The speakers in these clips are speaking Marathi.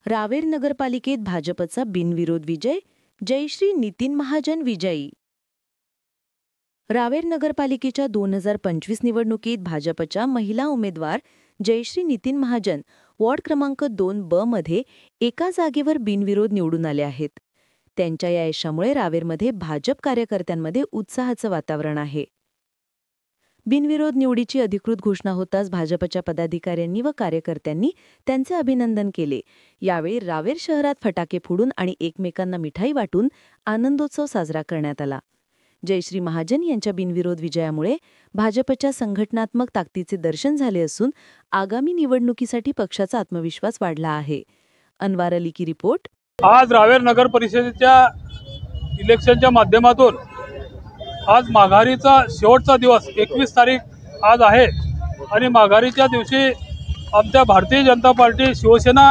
रावेर नगरपालिकेत भाजपचा बिनविरोध विजय, जयश्री नितीन महाजन विजयी। रावेर नगरपालिकेच्या 2025 निवडणुकीत भाजपच्या महिला उमेदवार जयश्री नितीन महाजन वॉर्ड क्रमांक 2 मध्ये एका जागेवर बिनविरोध निवडून आले आहेत। त्यांच्या या यशामुळे रावेरमध्ये भाजप कार्यकर्त्यांमध्ये उत्साहाचं वातावरण आहे। बिनविरोध निवडीची अधिकृत घोषणा होताच भाजपच्या पदाधिकाऱ्यांनी व कार्यकर्त्यांनी त्यांचे अभिनंदन केले। यावेळी रावेर शहरात फटाके फोडून आणि एकमेकांना मिठाई वाटून आनंदोत्सव साजरा करण्यात आला। जयश्री महाजन यांच्या बिनविरोध विजयामुळे भाजपच्या संघटनात्मक ताकदीचे दर्शन झाले असून आगामी निवडणुकीसाठी पक्षाचा आत्मविश्वास वाढला आहे। अनवर अली की रिपोर्ट। आज रावेर नगर परिषदेच्या इलेक्शनच्या माध्यमातून आज माघारीचा शेवटचा दिवस 21 तारीख आज आहे आणि माघारीच्या दिवशी आमच्या भारतीय जनता पार्टी शिवसेना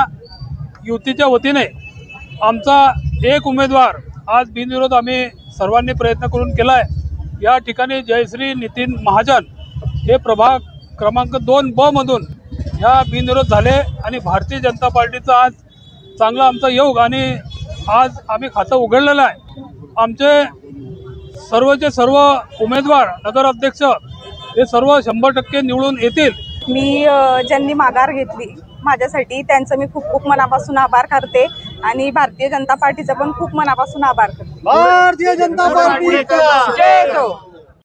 युतीच्या वतीने आमचा एक उमेदवार आज बिनविरोध आम्ही सर्वांनी प्रयत्न करून केला आहे। या ठिकाणी जयश्री नितीन महाजन हे प्रभाग क्रमांक 2 मधून ह्या बिनविरोध झाले आणि भारतीय जनता पार्टीचा आज चांगला आमचा योग आणि आज आम्ही खातं उघडलेलं आहे। आमचे सर्वचे सर्व उमेदवार नगर अध्यक्ष हे सर्व 100% निवडून येतील। मी ज्यांनी माघार घेतली माझ्यासाठी त्यांचं मी खूप खूप मनापासून आभार करते आणि भारतीय जनता पार्टीचा पण खूप मनापासून आभार करते। भारतीय जनता पार्टी